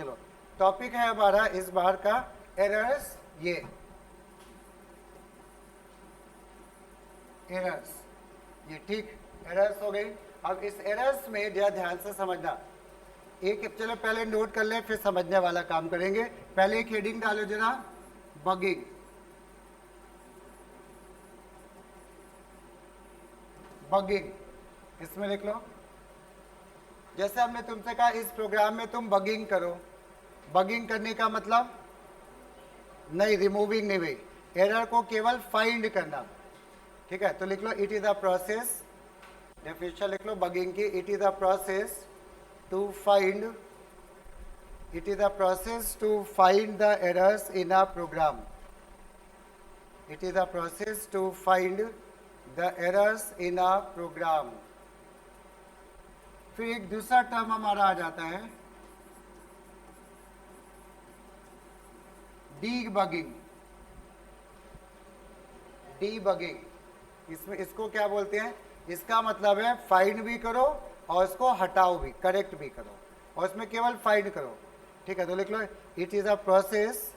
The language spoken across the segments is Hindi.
चलो टॉपिक है हमारा इस बार का एरर्स, ये एरर्स, ये ठीक एरर्स हो गई। अब इस एरर्स में जरा ध्यान से समझना, एक चलो पहले नोट कर ले फिर समझने वाला काम करेंगे। पहले एक हेडिंग डालो जरा, बगिंग। बगिंग इसमें लिख लो, जैसे हमने तुमसे कहा इस प्रोग्राम में तुम बगिंग करो। बगिंग करने का मतलब नहीं, रिमूविंग नहीं भाई, एरर को केवल फाइंड करना। ठीक है, तो लिख लो it is a process, definition लिख लो बगिंग की, it is a process to find, it is a process to find the errors in a program. It is a process to find the errors in a program. फिर एक दूसरा टर्म हमारा आ जाता है डीबगिंग। डीबगिंग इसमें इसको क्या बोलते हैं, इसका मतलब है फाइंड भी करो और इसको हटाओ भी, करेक्ट भी करो, और इसमें केवल फाइंड करो। ठीक है, तो लिख लो it is a process,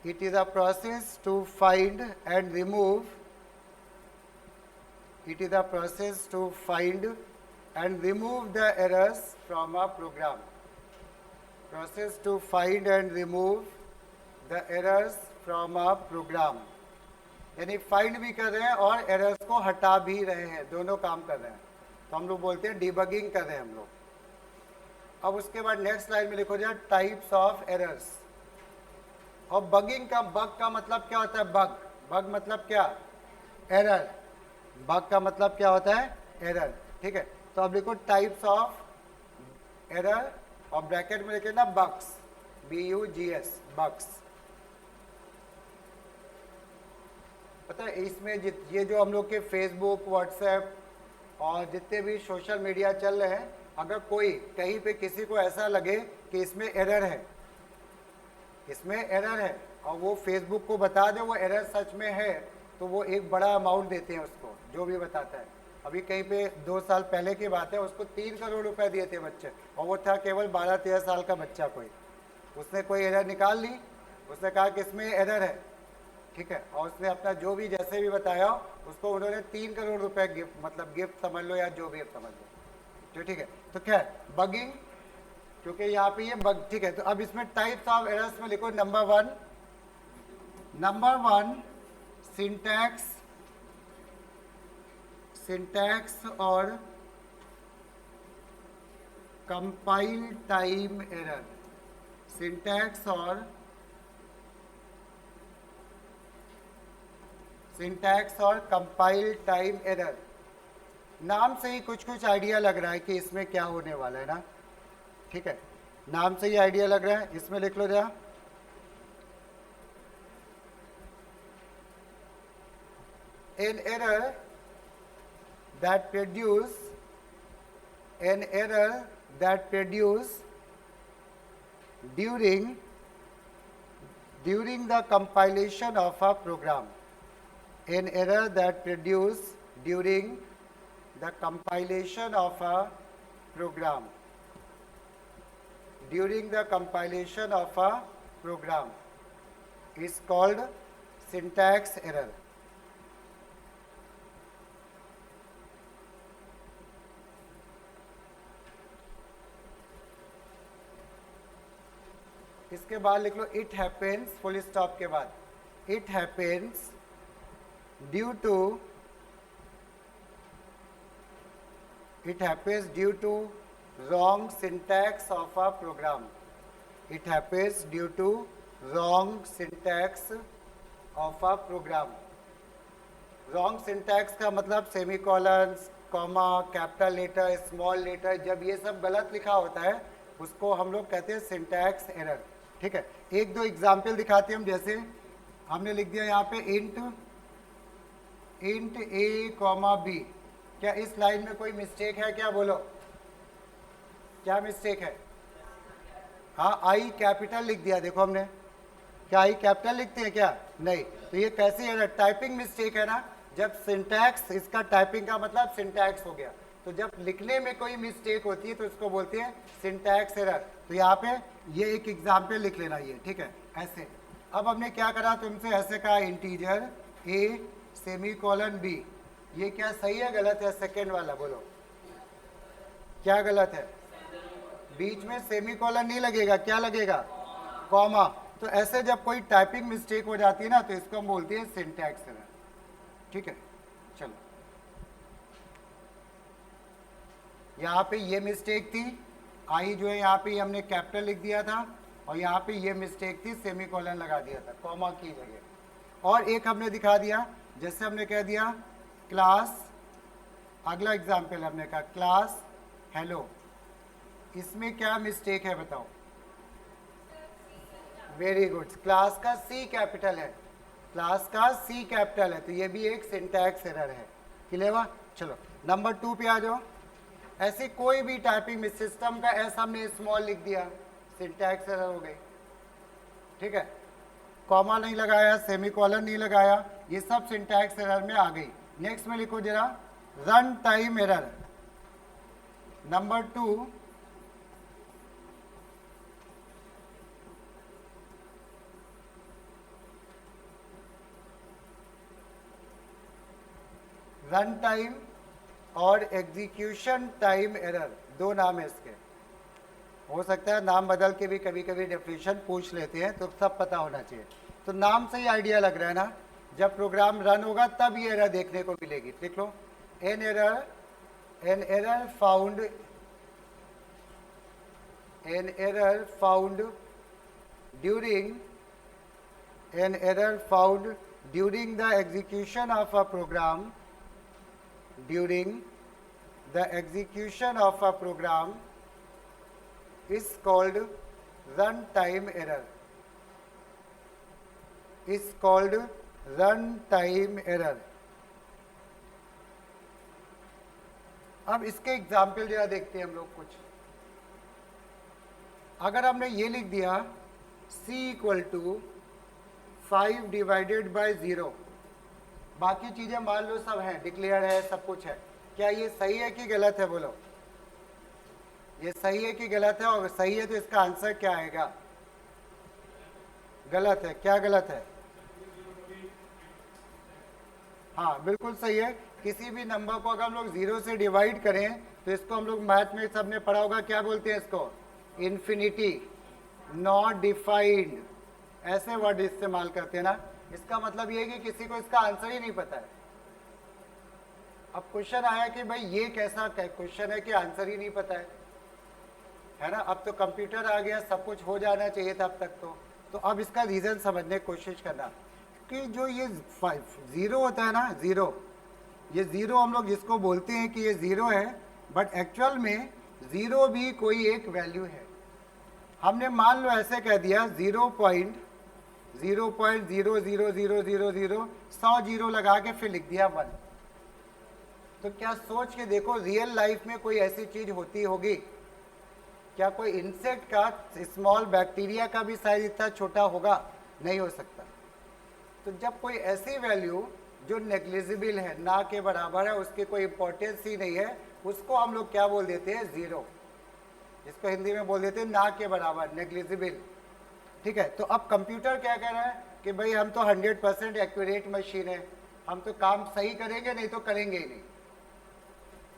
it is a process to find and remove, it is a process to find and remove the errors from a program. Process to find and remove the errors from a program, यानी फाइंड भी कर रहे हैं और एरर्स को हटा भी रहे हैं, दोनों काम कर रहे हैं, तो हम लोग बोलते हैं डीबगिंग कर रहे हैं हम लोग। अब उसके बाद नेक्स्ट लाइन में लिखो जाए टाइप्स ऑफ एरर्स। और बगिंग का, बग का मतलब क्या होता है, बग, बग मतलब क्या, एरर, बग का मतलब क्या होता है, एरर। ठीक है, तो अब लिखो टाइप्स ऑफ एरर और ब्रैकेट में लिखे ना बग्स, BUGS, बग्स। पता है इसमें ये जो हम लोग के फेसबुक, व्हाट्सएप और जितने भी सोशल मीडिया चल रहे हैं, अगर कोई कहीं पे किसी को ऐसा लगे कि इसमें एरर है, इसमें एरर है, और वो फेसबुक को बता दे वो एरर सच में है, तो वो एक बड़ा अमाउंट देते हैं उसको, जो भी बताता है। अभी कहीं पे 2 साल पहले की बात है, उसको 3 करोड़ रुपए दिए थे बच्चे, और वो था केवल 12-13 साल का बच्चा कोई। उसने कोई एरर निकाल ली, उसने कहा कि इसमें एरर है, ठीक है, और उसने अपना जो भी जैसे भी बताया उसको उन्होंने 3 करोड़ रुपए गिफ्ट, मतलब गिफ्ट समझ लो या जो भी समझ लो। तो ठीक है, तो क्या है बगिंग, क्योंकि यहाँ पे ये बग। ठीक है, तो अब इसमें टाइप्स ऑफ एरर्स में लिखो नंबर वन सिंटैक्स, सिंटैक्स और कंपाइल टाइम एरर, सिंटैक्स और कंपाइल टाइम एरर। नाम से ही कुछ कुछ आइडिया लग रहा है कि इसमें क्या होने वाला है ना। ठीक है, नाम से ही आइडिया लग रहा है, इसमें लिख लो जरा an error that produce during the compilation of a program, an error that produce during the compilation of a program, during the compilation of a program is called syntax error. इसके बाद लिख लो इट हैपेंस, फुल स्टॉप के बाद, it happens due to wrong syntax of a program. It happens due to wrong syntax of a program. Wrong syntax का मतलब semicolon, comma, capital letter, small letter, जब ये सब गलत लिखा होता है उसको हम लोग कहते हैं सिंटैक्स एरर। ठीक है, एक दो एग्जाम्पल दिखाते हैं हम, जैसे हमने लिख दिया यहाँ पे इंट A, B, क्या इस लाइन में कोई मिस्टेक है क्या, बोलो क्या मिस्टेक है। हाँ, आई कैपिटल लिख दिया, देखो हमने, क्या आई कैपिटल लिखते हैं क्या, नहीं, तो ये कैसे है, टाइपिंग मिस्टेक है ना। जब सिंटैक्स, इसका टाइपिंग का मतलब सिंटैक्स हो गया, तो जब लिखने में कोई मिस्टेक होती है तो उसको बोलते हैं सिंटैक्स एरर। तो यहाँ पे ये एक एग्जाम्पल लिख लेना, ये ठीक है ऐसे। अब हमने क्या करा, तुमसे ऐसे कहा इंटीजर ए सेमीकोलन बी, ये क्या सही है गलत है? सेकेंड वाला बोलो क्या गलत है? बीच में सेमीकोलन नहीं लगेगा, क्या लगेगा? कॉमा। तो ऐसे जब कोई टाइपिंग मिस्टेक हो जाती है ना तो इसको हम बोलते हैं सिंटैक्स एरर, ठीक है। चलो यहाँ पे ये मिस्टेक थी, आई जो है यहाँ पे हमने कैपिटल लिख दिया था, और यहाँ पे ये मिस्टेक थी सेमीकोलन लगा दिया था कॉमा की जगह। और एक हमने दिखा दिया, जैसे हमने कह दिया क्लास, अगला एग्जाम्पल हमने कहा क्लास हेलो, इसमें क्या मिस्टेक है बताओ? वेरी गुड, क्लास का सी कैपिटल है, क्लास का सी कैपिटल है, तो ये भी एक सिंटैक्स एरर है। क्लियर हुआ? चलो नंबर 2 पे आ जाओ। ऐसी कोई भी टाइपिंग में सिस्टम का एस हमने स्मॉल लिख दिया, सिंटैक्स एरर हो गई, ठीक है। कॉमा नहीं लगाया, सेमीकोलन नहीं लगाया, ये सब सिंटैक्स एरर में आ गई। नेक्स्ट में लिखो जरा run time error, number 2। Run time और एग्जीक्यूशन टाइम एरर, दो नाम है इसके। हो सकता है नाम बदल के भी कभी कभी डेफिनेशन पूछ लेते हैं, तो सब पता होना चाहिए। तो नाम से ही आइडिया लग रहा है ना, जब प्रोग्राम रन होगा तब ये एरर देखने को मिलेगी। लिख लो an error found during the execution of a program, is called runtime error, अब इसके एग्जाम्पल जरा देखते हैं हम लोग कुछ। अगर हमने ये लिख दिया c equal to 5 divided by 0, बाकी चीजें मान लो सब हैं, डिक्लेयर है, सब कुछ है, क्या ये सही है कि गलत है? बोलो ये सही है कि गलत है? और सही है तो इसका आंसर क्या आएगा? गलत है। क्या गलत है? हाँ बिल्कुल सही है। किसी भी नंबर को अगर हम लोग 0 से डिवाइड करें तो इसको हम लोग मैथ में सबने पढ़ा होगा, क्या बोलते हैं इसको? इन्फिनिटी, नॉट डिफाइंड, ऐसे वर्ड इस्तेमाल करते हैं ना। इसका मतलब ये है कि किसी को इसका आंसर ही नहीं पता है। अब क्वेश्चन आया कि भाई ये कैसा क्वेश्चन है कि आंसर ही नहीं पता है ना। अब तो कंप्यूटर आ गया, सब कुछ हो जाना चाहिए था अब तक तो अब इसका रीज़न समझने की कोशिश करना कि जो ये 0 होता है ना, ज़ीरो, ये ज़ीरो हम लोग जिसको बोलते हैं कि ये ज़ीरो है, बट एक्चुअल में ज़ीरो भी कोई एक वैल्यू है। हमने मान लो ऐसे कह दिया 0.0000000, 100 जीरो लगा के फिर लिख दिया 1। तो क्या सोच के देखो, रियल लाइफ में कोई ऐसी चीज होती होगी क्या? कोई इंसेक्ट का, स्मॉल बैक्टीरिया का भी साइज इतना छोटा होगा? नहीं हो सकता। तो जब कोई ऐसी वैल्यू जो नेग्लिजिबल है, ना के बराबर है, उसकी कोई इंपॉर्टेंस ही नहीं है, उसको हम लोग क्या बोल देते हैं? ज़ीरो, जिसको हिंदी में बोल देते हैं ना के बराबर, नेग्लिजिबल, ठीक है। तो अब कंप्यूटर क्या कह रहा है कि भाई हम तो 100% एक्यूरेट मशीन है, हम तो काम सही करेंगे, नहीं तो करेंगे ही नहीं।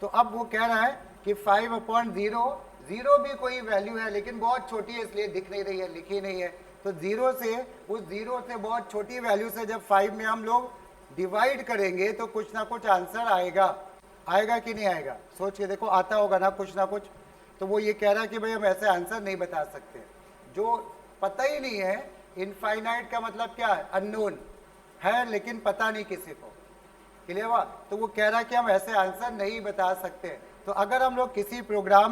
तो अब वो कह रहा है कि 5/0, ज़ीरो भी कोई वैल्यू है लेकिन बहुत छोटी है, इसलिए दिख नहीं रही है, लिखी नहीं है। तो ज़ीरो से, उस ज़ीरो से बहुत छोटी वैल्यू से जब 5 में हम लोग डिवाइड करेंगे तो कुछ ना कुछ आंसर आएगा। आएगा कि नहीं आएगा? सोच के देखो, आता होगा ना कुछ ना कुछ। तो वो ये कह रहा है कि भाई हम ऐसे आंसर नहीं बता सकते, जो पता ही नहीं है। इनफाइनाइट का मतलब क्या है? अननोन है लेकिन पता नहीं किसी को। क्लियर हुआ? तो वो कह रहा है कि हम ऐसे आंसर नहीं बता सकते। तो अगर हम लोग किसी प्रोग्राम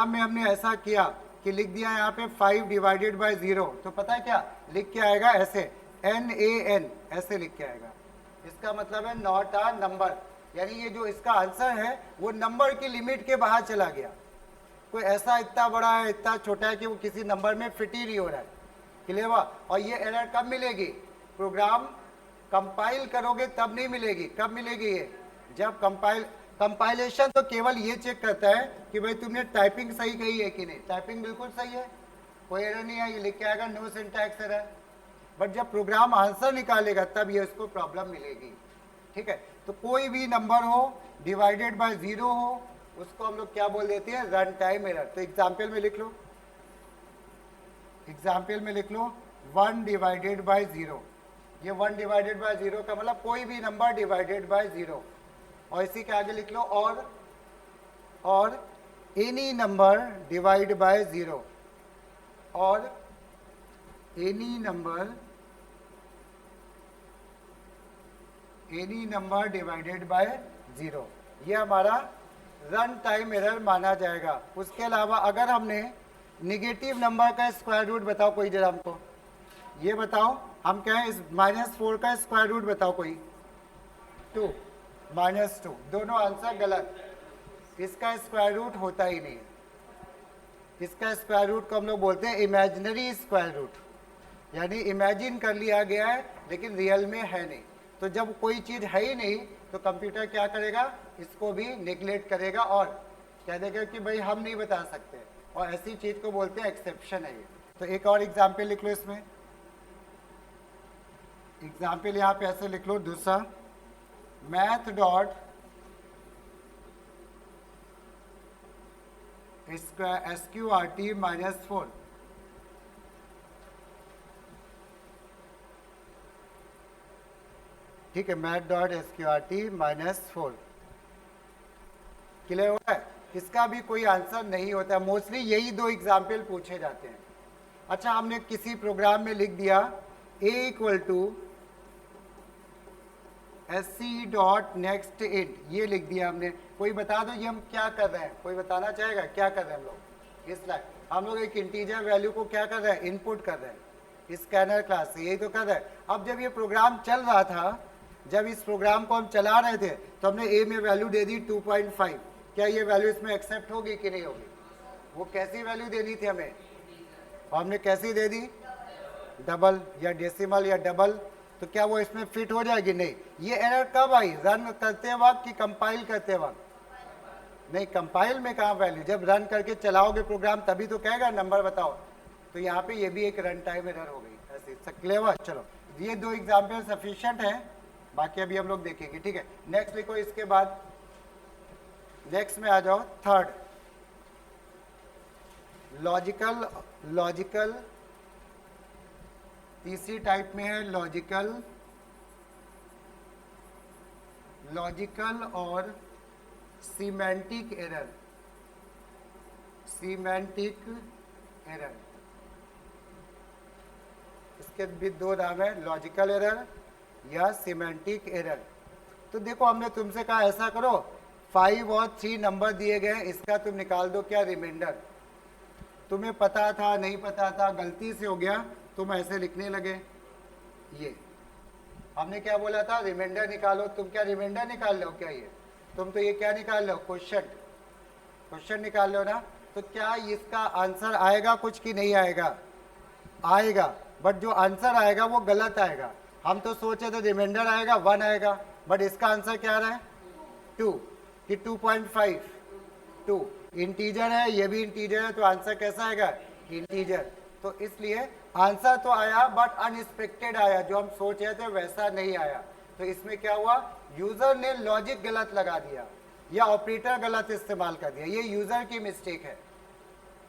में हमने ऐसा किया कि लिख दिया यहाँ पे 5 डिवाइडेड बाय 0, तो पता है क्या लिख के आएगा? ऐसे NaN, ऐसे लिख के आएगा। इसका मतलब है नॉट अ नंबर, यानी ये जो इसका आंसर है वो नंबर की लिमिट के बाहर चला गया। कोई ऐसा इतना बड़ा है, इतना छोटा है कि वो किसी नंबर में फिट ही नहीं हो रहा है। क्लियर हुआ? और ये एरर कब मिलेगी? प्रोग्राम कंपाइल करोगे तब नहीं मिलेगी। कब मिलेगी ये? जब कंपाइलेशन तो केवल ये चेक करता है कि भाई तुमने टाइपिंग सही कही है कि नहीं, टाइपिंग बिल्कुल सही है, कोई एरर नहीं है, ये लिख के आएगा नो सिंटैक्स एरर। बट जब प्रोग्राम आंसर निकालेगा तब ये उसको प्रॉब्लम मिलेगी। ठीक है, तो कोई भी नंबर हो डिवाइडेड बाय 0 हो उसको हम लोग क्या बोल देते हैं, रन टाइम एरर। तो एग्जाम्पल में लिख लो, एग्जाम्पल में लिख लो 1 डिवाइडेड बाय 0। ये 1 डिवाइडेड बाय 0 का मतलब कोई भी नंबर डिवाइडेड बाय 0। और इसी के आगे लिख लो और एनी नंबर डिवाइड बाय 0, और एनी नंबर डिवाइडेड बाय 0, ये हमारा रन टाइम एरर माना जाएगा। उसके अलावा अगर हमने निगेटिव नंबर का स्क्वायर रूट बताओ कोई, जरा हमको ये बताओ, हम कहें इस -4 का स्क्वायर रूट बताओ कोई, 2 -2, दोनों आंसर गलत। इसका स्क्वायर रूट होता ही नहीं, इसका स्क्वायर रूट को हम लोग बोलते हैं इमेजिनरी स्क्वायर रूट, यानी इमेजिन कर लिया गया है लेकिन रियल में है नहीं। तो जब कोई चीज़ है ही नहीं तो कंप्यूटर क्या करेगा, इसको भी निगलेक्ट करेगा और कह देगा कि भाई हम नहीं बता सकते, और ऐसी चीज़ को बोलते हैं एक्सेप्शन है ये। तो एक और एग्जाम्पल लिख लो इसमें, एग्जाम्पल यहाँ पे ऐसे लिख लो, दूसरा मैथ डॉट SQRT -4, ठीक है, मैथ डॉट SQRT -4 क्लियर हो रहा है। इसका भी कोई आंसर नहीं होता, मोस्टली यही 2 एग्जाम्पल पूछे जाते हैं। अच्छा, हमने किसी प्रोग्राम में लिख दिया a = SC.next int, ये लिख दिया हमने। कोई बता दो ये हम क्या कर रहे हैं, कोई बताना चाहेगा क्या कर रहे हैं हम लोग। इस लाइन हम लोग एक इंटीजर वैल्यू को क्या कर रहे हैं, इनपुट कर रहे हैं स्कैनर क्लास से, यही तो कर रहे हैं। अब जब ये प्रोग्राम चल रहा था, जब इस प्रोग्राम को हम चला रहे थे तो हमने a में वैल्यू दे दी 2.5, क्या ये वैल्यू इसमें एक्सेप्ट होगी कि नहीं होगी, वो कैसी वैल्यू देनी थी हमें, और हमने कैसी दे दी, डबल या डेसिमल या डबल, तो क्या वो इसमें फिट हो जाएगी, नहीं। ये एरर कब आई, रन करते वक्त कि कंपाइल करते वक्त, नहीं कंपाइल में कहाँ वैल्यू, जब रन करके चलाओगे प्रोग्राम तभी तो कहेगा नंबर बताओ। तो यहाँ पे ये भी एक रन टाइम एरर हो गई, ऐसे क्लेवर। चलो ये 2 एग्जाम्पल सफिशिएंट है, बाकी अभी हम लोग देखेंगे। ठीक है, नेक्स्ट लिखो, इसके बाद नेक्स्ट में आ जाओ, थर्ड लॉजिकल तीसरी टाइप में है लॉजिकल और सीमेंटिक एरर। इसके भी 2 नाम है, लॉजिकल एरर या सीमेंटिक एरर। तो देखो हमने तुमसे कहा ऐसा करो, 5 और 3 नंबर दिए गए, इसका तुम निकाल दो क्या रिमाइंडर। तुम्हें पता था नहीं पता था, गलती से हो गया, तुम ऐसे लिखने लगे। ये हमने क्या बोला था, रिमाइंडर निकालो। तुम क्या रिमाइंडर निकाल लो क्या, ये तुम तो ये क्या निकाल लो, क्वेश्चन निकाल लो ना। तो क्या इसका आंसर आएगा कुछ कि नहीं आएगा, आएगा, बट जो आंसर आएगा वो गलत आएगा। हम तो सोचे थे रिमाइंडर आएगा 1 आएगा, बट इसका आंसर क्या आ रहा है 2, कि 2.5, 2 इंटीजर है, ये भी इंटीजर है, तो आंसर कैसा आएगा, इंटीजर। तो इसलिए आंसर तो आया बट अनएक्सपेक्टेड आया, जो हम सोच रहे थे वैसा नहीं आया। तो इसमें क्या हुआ, यूजर ने लॉजिक गलत लगा दिया या ऑपरेटर गलत इस्तेमाल कर दिया, ये यूजर की मिस्टेक है।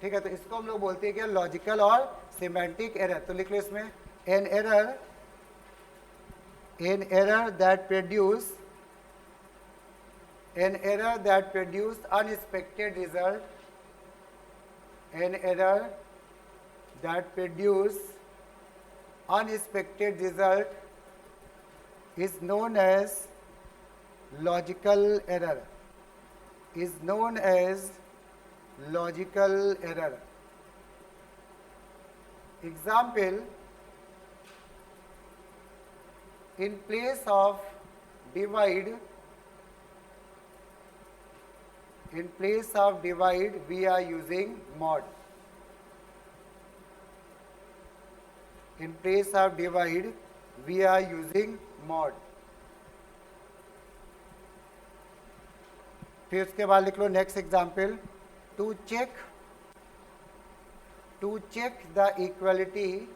ठीक है, तो इसको हम लोग बोलते हैं क्या, लॉजिकल और सिमेंटिक एरर। तो लिख लो इसमें, an error that produce unexpected result, an error that produce unexpected result is known as logical error, Example, in place of divide we are using mod. In place of divide we are using mod. फिर उसके बाद लिख लो next example, to check the equality,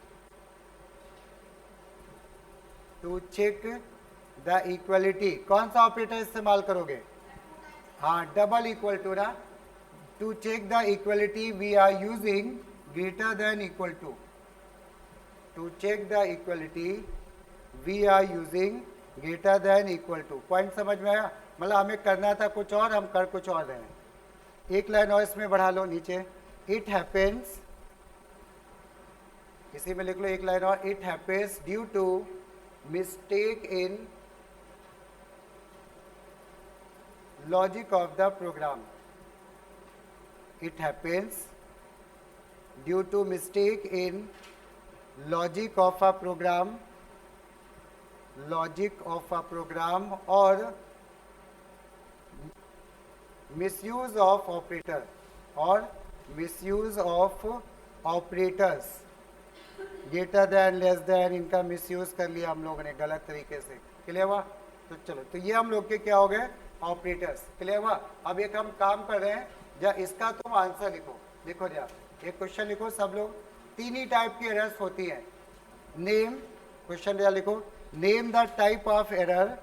to check the equality, कौन सा ऑपरेटर इस्तेमाल करोगे? हाँ, डबल इक्वल टू ना। To check the equality we are using greater than equal to. To check the equality we are using greater than equal to. Point समझ में आया? मतलब हमें करना था कुछ और, हम कर कुछ और रहे हैं। एक लाइन और इसमें बढ़ा लो नीचे, इट हैपेंस, इसी में लिख लो एक लाइन और, it happens due to mistake in logic of the program. It happens due to mistake in logic of a program, logic of a program, और मिसयूज ऑफ ऑपरेटर, और misuse of operators. Greater than, less than, इनका मिसयूज कर लिया हम लोगों ने गलत तरीके से। क्लियर हुआ? तो चलो, तो ये हम लोग के क्या हो गए? ऑपरेटर्स। क्लियर हुआ? अब एक हम काम कर रहे हैं, जा इसका तुम आंसर लिखो। देखो जा, एक क्वेश्चन लिखो सब लोग। तीन ही टाइप की एरर्स होती हैं। नेम, क्वेश्चन या लिखो, name the type of error,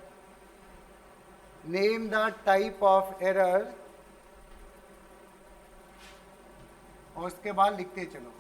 name the type of error, और उसके बाद लिखते चलो।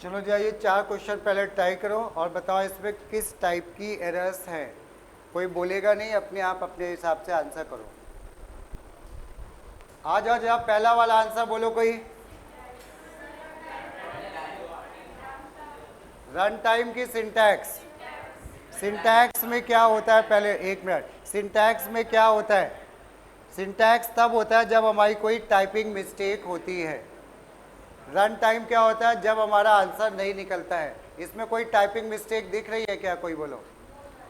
चलो जाइए, चार क्वेश्चन पहले ट्राई करो और बताओ इसमें किस टाइप की एरर्स हैं। कोई बोलेगा नहीं, अपने आप अपने हिसाब से आंसर करो। आ जाओ जरा, पहला वाला आंसर बोलो कोई। रन टाइम की सिंटैक्स, सिंटैक्स में क्या होता है? पहले एक मिनट, सिंटैक्स में क्या होता है? सिंटैक्स तब होता है जब हमारी कोई टाइपिंग मिस्टेक होती है। रन टाइम क्या होता है? जब हमारा आंसर नहीं निकलता है। इसमें कोई टाइपिंग मिस्टेक दिख रही है क्या? कोई बोलो।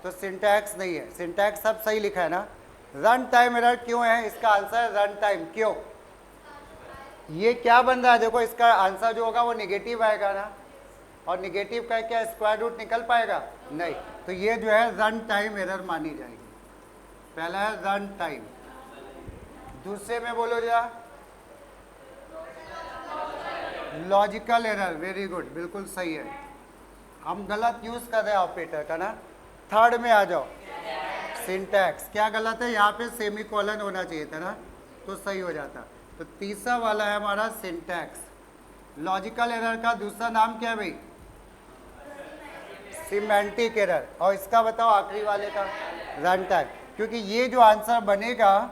तो सिंटैक्स नहीं है, सिंटैक्स सब सही लिखा है ना। रन टाइम एरर क्यों है? इसका आंसर है रन टाइम। क्यों? ये क्या बन रहा है? देखो, इसका आंसर जो होगा वो निगेटिव आएगा ना, और निगेटिव का क्या स्क्वायर रूट निकल पाएगा? नहीं। तो ये जो है रन टाइम एरर मानी जाएगी। पहला है रन टाइम। दूसरे में बोलो जरा, लॉजिकल एरर। वेरी गुड, बिल्कुल सही है। हम गलत यूज कर रहे हैं ऑपरेटर का ना। थर्ड में आ जाओ, सिंटैक्स। क्या गलत है? यहाँ पे सेमीकोलन होना चाहिए था ना, तो सही हो जाता। तो तीसरा वाला है हमारा सिंटैक्स। लॉजिकल एरर का दूसरा नाम क्या है भाई? Semantic error. और इसका बताओ आखिरी वाले का? Run time. क्योंकि ये जो आंसर बनेगा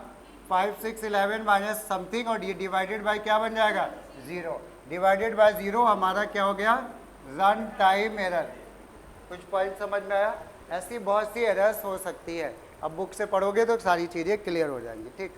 5, 6, 11 माइनस समथिंग, और ये डिवाइडेड बाय क्या बन जाएगा? 0। डिवाइडेड बाय 0 हमारा क्या हो गया? Run time error. कुछ पॉइंट समझ में आया? ऐसी बहुत सी एरर्स हो सकती है। अब बुक से पढ़ोगे तो सारी चीज़ें क्लियर हो जाएंगी। ठीक।